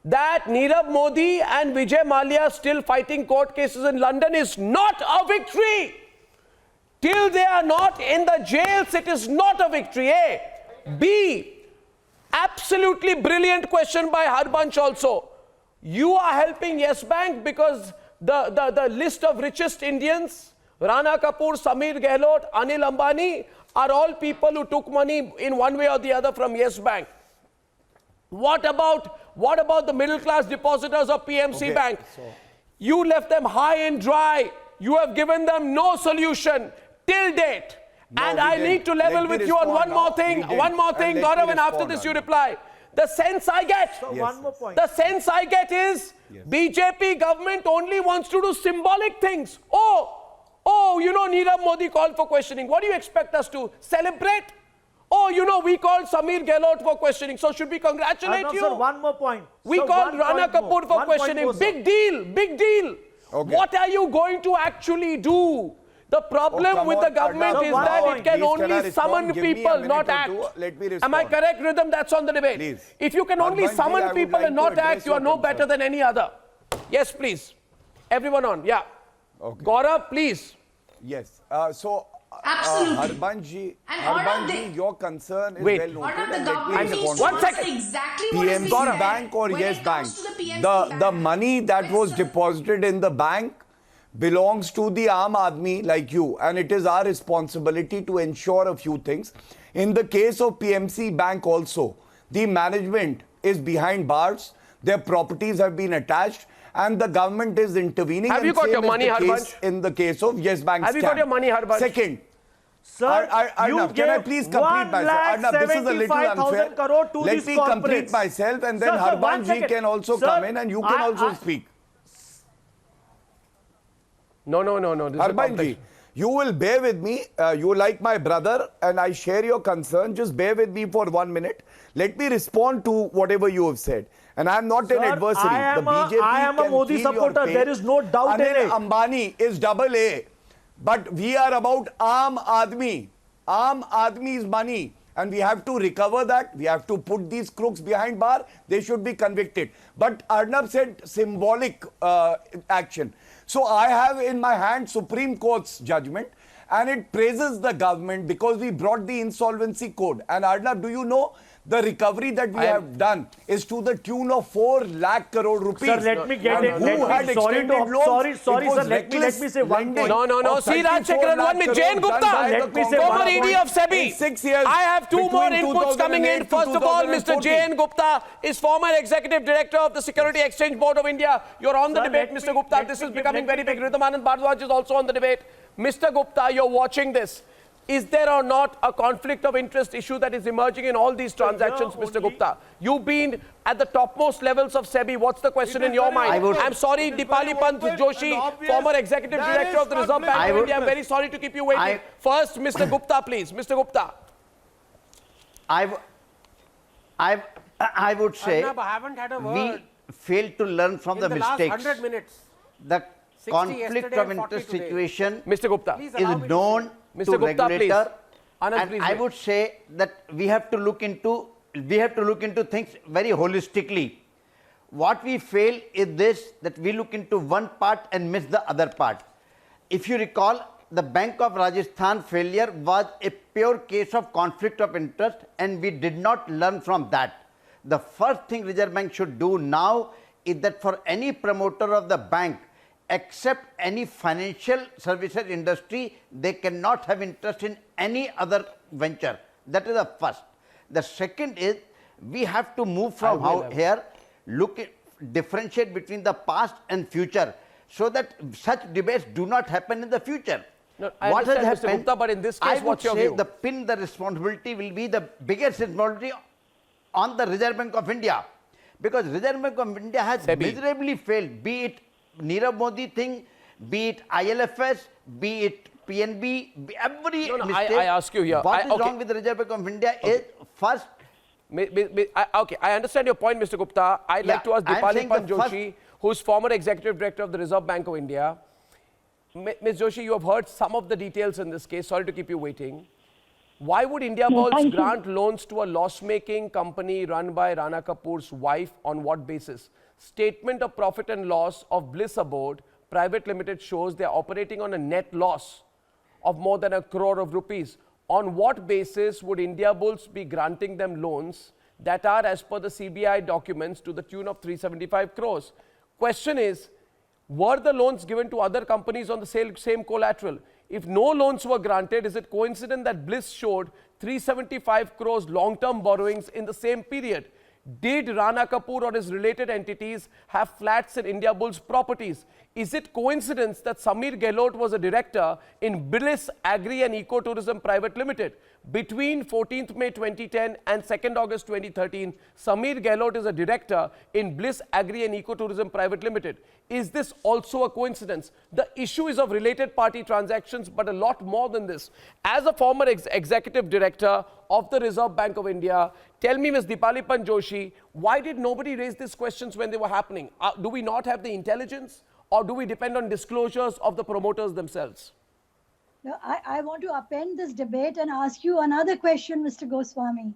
S2: that Nirav Modi and Vijay Mallya still fighting court cases in London is not a victory. Till they are not in the jails, it is not a victory. A. B. Absolutely brilliant question by Harbanch also. You are helping Yes Bank because the list of richest Indians, Rana Kapoor, Samir Gehlot, Anil Ambani, are all people who took money in one way or the other from Yes Bank. What about the middle class depositors of PMC Bank? You left them high and dry. You have given them no solution till date.
S7: No,
S2: and I need to level with you on one more thing, Gaurav, and after this you reply. The sense I get,
S8: One more point.
S2: the sense I get is BJP government only wants to do symbolic things. Oh, you know, Nirav Modi called for questioning. What do you expect us to celebrate? Oh, you know, we called Samir Gehlot for questioning. So should we congratulate
S8: Arnab,
S2: you?
S8: sir, one more point.
S2: We
S8: Sir,
S2: called
S8: one
S2: Rana
S8: point more.
S2: Kapoor for
S8: 1 point
S2: questioning.
S8: more, sir.
S2: Big deal, big deal.
S7: Okay.
S2: What are you going to actually do? The problem
S7: come
S2: with
S7: on,
S2: the government
S7: Arnab,
S2: is
S8: one
S2: that
S8: point.
S2: it can
S7: Please, can I
S2: only
S7: respond?
S2: summon
S7: Give me a
S2: people,
S7: minute
S2: not
S7: or
S2: act.
S7: two. Let me
S2: Am I
S7: respond.
S2: correct, Rhythm? That's on the debate.
S7: Please.
S2: If you can only
S7: Harbanch ji,
S2: summon
S7: I would
S2: people
S7: like
S2: and
S7: to
S2: not
S7: address
S2: act, you are
S7: your
S2: no
S7: concern.
S2: better than any other. Yes, please. Everyone on, yeah.
S7: Okay.
S2: Gaurav, please.
S7: Yes.
S9: Absolutely.
S7: Harbanch ji, your concern is
S2: Wait.
S7: well noted.
S9: Arnab, the
S7: and let me
S9: government needs
S7: respond
S9: to
S2: One
S7: to it.
S2: second.
S9: understand exactly what is being
S7: PMC
S9: said
S7: Bank or
S9: when
S7: Yes
S9: it
S7: Bank,
S9: comes to the PMC
S7: the
S9: Bank.
S7: money that was
S9: When, sir,
S7: deposited in the bank belongs to the Aam Aadmi like you, and it is our responsibility to ensure a few things. In the case of PMC Bank also, the management is behind bars, their properties have been attached, and the government is intervening.
S2: Have
S7: and
S2: you got
S7: same
S2: your
S7: is
S2: money,
S7: the case
S2: Harbanch?
S7: in the case of Yes Bank
S2: Have you got
S7: scam.
S2: your money, Harbanch?
S7: Second,
S8: Sir,
S7: Arnab, can I please complete myself? Arnab, this is a little unfair.
S8: crore to
S7: Let
S8: these
S7: me complete
S8: corporates.
S7: myself, and then
S8: Sir, one
S7: Harbanch ji
S8: second.
S7: can also
S8: Sir,
S7: come in, and you can also speak.
S2: No. This is a
S7: Harbanch ji,
S2: competition.
S7: you will bear with me. You like my brother, and I share your concern. Just bear with me for 1 minute. Let me respond to whatever you have said. And I am not an
S8: Sir,
S7: adversary.
S8: I am
S7: the
S8: a-
S7: BJP
S8: I am a
S7: can
S8: Modi
S7: feel your
S8: supporter.
S7: pain.
S8: There is no doubt in
S7: Anil
S8: it.
S7: Ambani is double A. But we are about Aam Aadmi. Aam Aadmi's money. And we have to recover that. We have to put these crooks behind bar. They should be convicted. But Arnab said symbolic action. So I have in my hand Supreme Court's judgment. And it praises the government because we brought the insolvency code. And Arnab, do you know the recovery that we have done is to the tune of 4 lakh crore rupees?
S8: Sir, let me get
S7: And
S8: it.
S7: who
S8: Let me-
S7: had extended loans?
S8: sorry,
S7: It
S8: sir.
S7: was
S8: Let me
S7: reckless
S8: say one
S7: lending
S8: point.
S2: No.
S7: of
S2: See,
S7: 34
S2: Rajshekharan, 1
S7: lakh
S2: minute.
S7: crore
S2: Jain
S7: done
S2: Gupta.
S7: by the
S8: Let me say
S7: Congress
S8: one
S2: Former ED
S8: point.
S2: of SEBI.
S7: In 6 years,
S2: I have 2 more
S7: between
S2: inputs coming in.
S7: 2008 to
S2: First of all, Mr.
S7: 2014.
S2: Jain Gupta is former executive director of the Security Exchange Board of India. You're on the
S8: Sir,
S2: debate,
S8: let
S2: Mr.
S8: me-
S2: Gupta.
S8: let
S2: This
S8: me
S2: is
S8: give-
S2: becoming
S8: let
S2: very
S8: me
S2: big.
S8: take-
S2: Ridhamanand Bhardwaj is also on the debate. Mr. Gupta, you're watching this. Is there or not a conflict of interest issue that is emerging in all these transactions, Mr.
S8: only-
S2: Gupta? You've been at the topmost levels of SEBI. What's the question in your mind? I'm sorry, Dipali Pant Joshi, former executive director of the Reserve Bank of India. I'm very sorry to keep you waiting. First, Mr. Gupta, please. Mr. Gupta.
S10: I would say
S6: Arnab, I haven't had a word
S10: we failed to learn from
S6: in
S10: the
S6: the last
S10: mistakes.
S6: 100 minutes.
S10: The
S6: 60
S10: conflict
S6: yesterday
S10: of
S6: and 40
S10: interest
S6: today.
S10: situation
S2: Mr. Gupta.
S6: Please allow me
S10: is
S6: to
S10: known
S2: Mr.
S10: to
S2: Gupta, please.
S10: regulator.
S2: Anand,
S10: And
S2: please
S10: I
S2: wait.
S10: would say that we have to look into things very holistically. What we fail is this, that we look into one part and miss the other part. If you recall, the Bank of Rajasthan failure was a pure case of conflict of interest, and we did not learn from that. The first thing Reserve Bank should do now is that for any promoter of the bank, except any financial services industry, they cannot have interest in any other venture. That is the first. The second is, we have to move from here, differentiate between the past and future, so that such debates do not happen in the future.
S2: No, I
S10: what has
S2: understand, Mr.
S10: happened,
S2: Gupta, but in this case,
S10: I
S2: what's
S10: would
S2: your
S10: say
S2: view?
S10: the responsibility will be the biggest responsibility on the Reserve Bank of India. Because Reserve Bank of India has miserably failed, be it Nirav Modi thing, be it ILFS, be it PNB, every mistake.
S2: I ask you here.
S10: What is wrong with the Reserve Bank of India is first.
S2: Okay, I understand your point, Mr. Gupta. I'd like to ask Dipali Joshi, who's former executive director of the Reserve Bank of India. Ms. Joshi, you have heard some of the details in this case. Sorry to keep you waiting. Why would Indiabulls grant loans to a loss-making company run by Rana Kapoor's wife? On what basis? Statement of profit and loss of Bliss Abode Private Limited shows they are operating on a net loss of more than ₹1 crore. On what basis would Indiabulls be granting them loans that are, as per the CBI documents, to the tune of 375 crores? Question is, were the loans given to other companies on the same collateral? If no loans were granted, is it coincident that Bliss showed 375 crores long-term borrowings in the same period? Did Rana Kapoor or his related entities have flats in Indiabulls properties? Is it coincidence that Samir Gehlot was a director in Bliss Agri and Ecotourism Private Limited? Between 14th May 2010 and 2nd August 2013, Samir Gehlot is a director in Bliss Agri and Ecotourism Private Limited. Is this also a coincidence? The issue is of related party transactions, but a lot more than this. As a former executive director of the Reserve Bank of India, tell me, Ms. Dipali Joshi, why did nobody raise these questions when they were happening? Do we not have the intelligence, or do we depend on disclosures of the promoters themselves?
S11: No, I want to upend this debate and ask you another question, Mr. Goswami.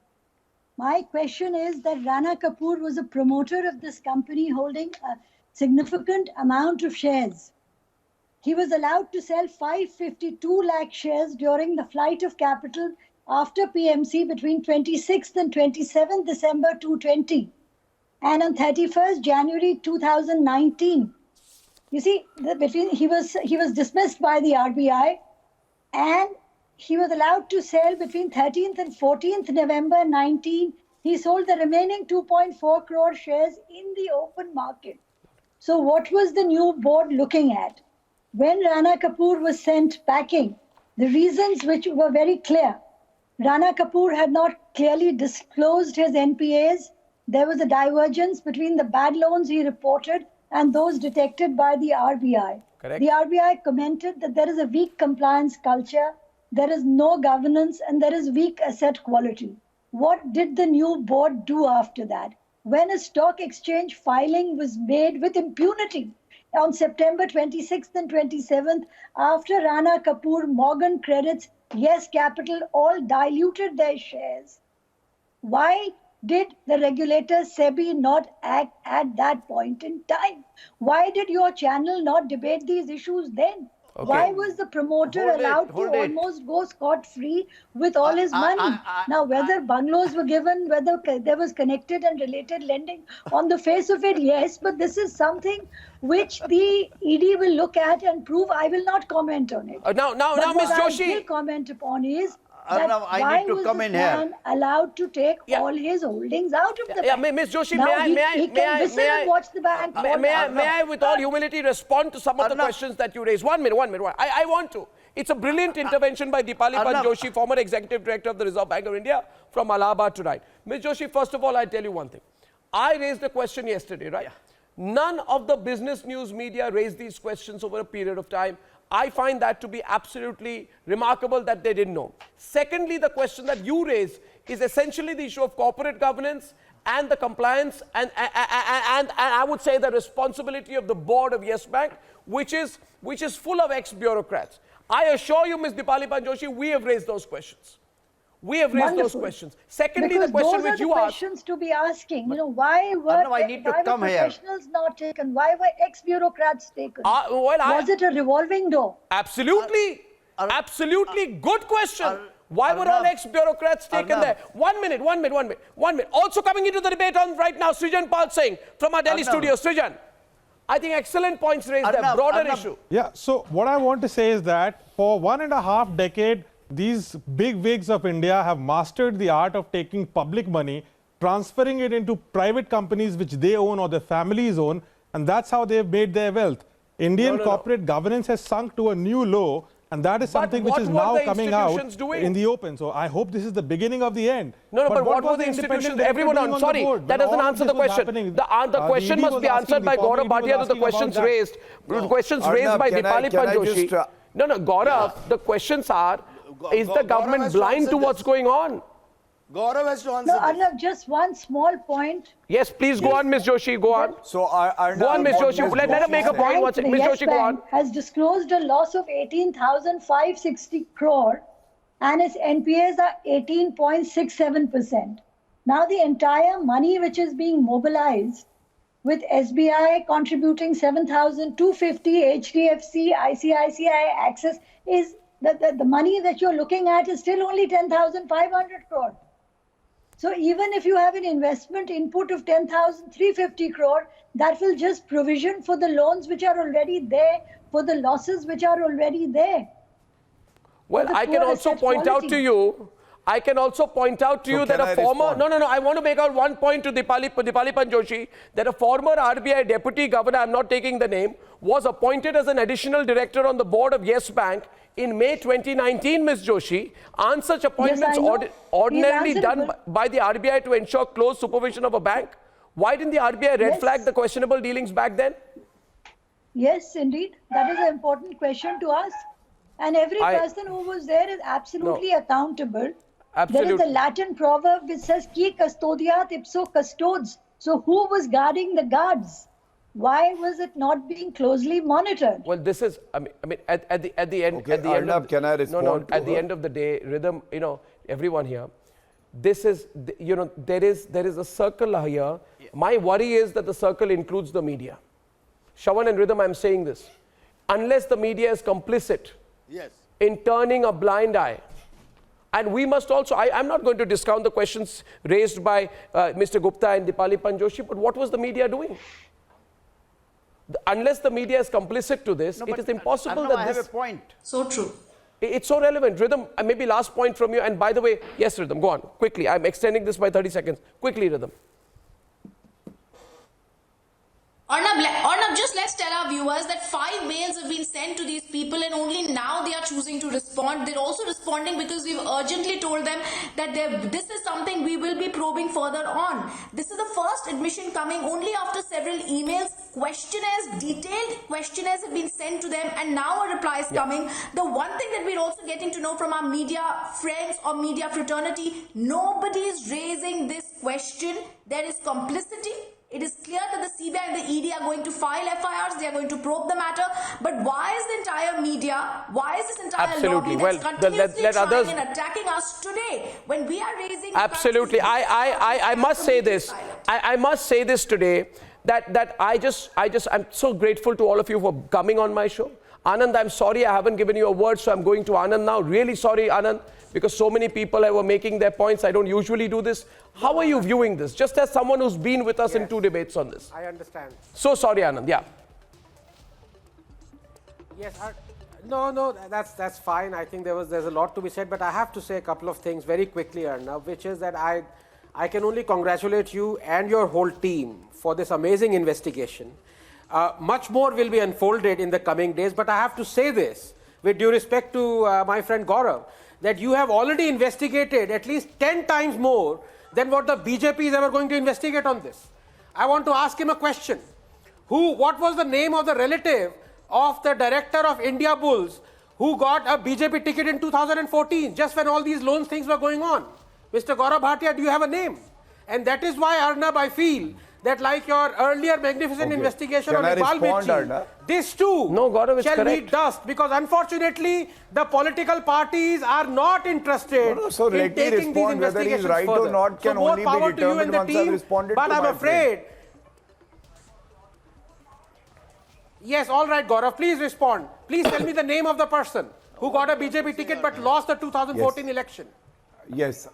S11: My question is that Rana Kapoor was a promoter of this company holding a significant amount of shares. He was allowed to sell 552 lakh shares during the flight of capital after PMC between 26th and 27th December 2020 and on 31st January 2019. You see, he was dismissed by the RBI, and he was allowed to sell between 13th and 14th November 19. He sold the remaining 2.4 crore shares in the open market. So what was the new board looking at? When Rana Kapoor was sent packing, the reasons which were very clear. Rana Kapoor had not clearly disclosed his NPAs. There was a divergence between the bad loans he reported and those detected by the RBI.
S2: Correct.
S11: The RBI commented that there is a weak compliance culture, there is no governance, and there is weak asset quality. What did the new board do after that? When a stock exchange filing was made with impunity on September 26th and 27th, after Rana Kapoor, Morgan Credits, Yes Capital all diluted their shares, why did the regulator SEBI not act at that point in time? Why did your channel not debate these issues then? Okay. Why was the promoter allowed to almost go scot-free with all his money? Now, whether bungalows were given, whether there was connected and related lending, on the face of it, yes, but this is something which the ED will look at and prove. I will not comment on it.
S2: Now, Ms. Joshi.
S11: What I will comment upon is
S10: Arnab, I need to come in here.
S11: Why was this man allowed to take all his holdings out of the bank?
S2: Yeah, Ms. Joshi,
S11: now
S2: may I
S11: watch the bank.
S2: May I, with all humility, respond to some of the questions that you raised? One minute. I want to. It's a brilliant intervention by Dipali Joshi, former executive director of the Reserve Bank of India from Allahabad tonight. Ms. Joshi, first of all, I tell you one thing. I raised a question yesterday, right? Yeah. None of the business news media raised these questions over a period of time. I find that to be absolutely remarkable that they didn't know. Secondly, the question that you raised is essentially the issue of corporate governance and the compliance and I would say the responsibility of the board of Yes Bank, which is full of ex-bureaucrats. I assure you, Ms. Dipali Joshi, we have raised those questions. We have raised those questions. Secondly,
S11: because
S2: the question which you asked.
S11: Questions to be asking. You know, why were professionals not taken? Why were ex-bureaucrats taken? Was it a revolving door?
S2: Absolutely. Absolutely. Good question. Why were all ex-bureaucrats taken there? 1 minute. Also coming into the debate on right now, Srijan Pal Singh from our Delhi studio. Srijan, I think excellent points raised there. Broader issue.
S12: Yeah, so what I want to say is that for 1.5 decades, these big wigs of India have mastered the art of taking public money, transferring it into private companies which they own or their families own, and that's how they've made their wealth. Indian corporate governance has sunk to a new low, And that is
S2: But
S12: something which
S2: what
S12: is
S2: were
S12: now
S2: the
S12: coming out
S2: institutions doing?
S12: in the open. So I hope this is the beginning of the end.
S2: No, but what
S12: was
S2: were the
S12: independent
S2: institutions?
S12: director
S2: Everyone
S12: doing
S2: on,
S12: the
S2: sorry,
S12: board
S2: that
S12: when
S2: doesn't
S12: all
S2: answer
S12: this
S2: the
S12: was
S2: question.
S12: happening?
S2: The question
S12: ED
S2: must
S12: was
S2: be
S12: asking,
S2: answered by
S12: the former
S2: Gaurav
S12: ED was
S2: Bhatia to the
S12: asking
S2: questions
S12: about that.
S2: raised. Questions raised
S7: Arnab,
S2: by
S7: can
S2: Dipali
S7: I
S2: Panjoshi.
S7: just,
S2: No, Gaurav, the questions are, is the
S5: Gaurav
S2: government
S5: has to
S2: blind
S5: answer
S2: to what's
S5: this.
S2: going on?
S5: Gaurav has to answer
S11: No,
S5: this.
S11: Arnab, just one small point.
S2: Yes, please go on, Ms. Joshi, go on.
S7: So, Arnab,
S2: Go on, Ms.
S7: what
S2: Joshi. Let her make a
S7: said.
S2: point. What's it? Ms.
S11: Yes
S2: Joshi, go on.
S11: Bank has disclosed a loss of 18,560 crore and its NPAs are 18.67%. Now the entire money which is being mobilized with SBI contributing 7,250, HDFC, ICICI, Axis is the money that you're looking at is still only 10,500 crore. So even if you have an investment input of 10,350 crore, that will just provision for the loans which are already there, for the losses which are already there.
S2: Well, I can also point out to you, that a former, I want to make out one point to Dipali Panjoshi, that a former RBI deputy governor, I'm not taking the name, was appointed as an additional director on the board of Yes Bank in May 2019, Ms. Joshi. Aren't such appointments ordinarily done by the RBI to ensure close supervision of a bank? Why didn't the RBI red flag the questionable dealings back then?
S11: Yes, indeed. That is an important question to ask. And every person who was there is absolutely accountable.
S2: Absolutely.
S11: There is a Latin proverb which says, "Qui custodiat ipso custodes." So who was guarding the guards? Why was it not being closely monitored?
S2: Well, this is, at the end,
S7: Okay,
S2: at the end
S7: Arnab,
S2: of,
S7: can I respond
S2: no,
S7: to
S2: at the
S7: her?
S2: end of the day, Rhythm, everyone here, this is, there is a circle here. My worry is that the circle includes the media. Shravan and Rhythm, I'm saying this. Unless the media is complicit in turning a blind eye, and we must also, I'm not going to discount the questions raised by Mr. Gupta and Dipali Panjoshi, but what was the media doing? Unless the media is complicit to this, it is impossible
S10: Arnab,
S2: that
S10: I
S2: this...
S10: have a point.
S9: So true.
S2: It's so relevant. Rhythm, maybe last point from you. And by the way, yes, Rhythm, go on. Quickly, I'm extending this by 30 seconds. Quickly, Rhythm.
S9: Arnab, just let's tell our viewers that 5 mails have been sent to these people and only now they are choosing to respond. They're also responding because we've urgently told them that this is something we will be probing further on. This is the first admission coming only after several emails. Detailed questionnaires have been sent to them and now a reply is coming. The one thing that we're also getting to know from our media friends or media fraternity, nobody is raising this question. There is complicity. It is clear that the CBI and the ED are going to file FIRs, they are going to probe the matter. But why is the entire media, why is this entire lobby that's continuously trying and attacking us today when we are raising...
S2: Absolutely. I must say this. I must say this today that I'm so grateful to all of you for coming on my show. Anand, I'm sorry I haven't given you a word, so I'm going to Anand now. Really sorry, Anand, because so many people were making their points. I don't usually do this. How are you viewing this? Just as someone who's been with us in 2 debates on this.
S13: I understand.
S2: So sorry, Anand. Yeah.
S13: Yes. No, that's fine. I think there's a lot to be said, but I have to say a couple of things very quickly, Arnab, which is that I can only congratulate you and your whole team for this amazing investigation. Much more will be unfolded in the coming days, but I have to say this with due respect to my friend Gaurav, that you have already investigated at least 10 times more than what the BJP is ever going to investigate on this. I want to ask him a question. What was the name of the relative of the director of Indiabulls who got a BJP ticket in 2014, just when all these loans things were going on? Mr. Gaurav Bhatia, do you have a name? And that is why, Arnab, I feel that like your earlier magnificent investigation on Nepal Mirchi, this too shall meet dust, because unfortunately the political parties are not interested in taking these investigations
S7: whether he's right
S13: further.
S7: or not can
S13: so more
S7: only be
S13: power to you and
S7: determined
S13: the
S7: once I've
S13: team,
S7: responded
S13: but
S7: to
S13: I'm
S7: my
S13: afraid. Yes, all right, Gaurav, please respond. Please tell me the name of the person who got a BJP ticket but lost the 2014 election.
S7: Yes.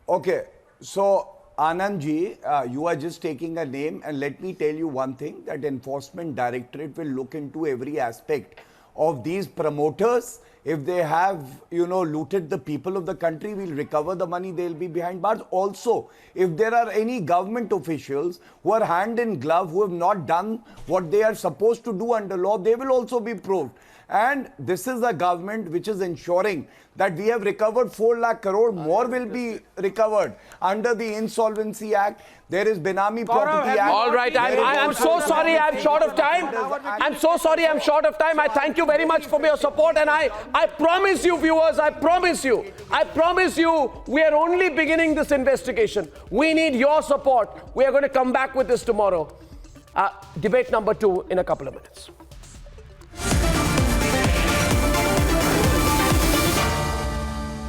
S7: Okay. So, Anandji, you are just taking a name, and let me tell you one thing, that Enforcement Directorate will look into every aspect of these promoters. If they have, looted the people of the country, we'll recover the money, they'll be behind bars. Also, if there are any government officials who are hand in glove, who have not done what they are supposed to do under law, they will also be proved. And this is a government which is ensuring that we have recovered 4 lakh crore, more will be recovered under the Insolvency Act. There is Benami Property Act.
S2: All right, I'm so sorry I'm short of time. I'm so sorry I'm short of time. I thank you very much for your support, and I promise you, viewers, I promise you, we are only beginning this investigation. We need your support. We are going to come back with this tomorrow. Debate number 2 in a couple of minutes.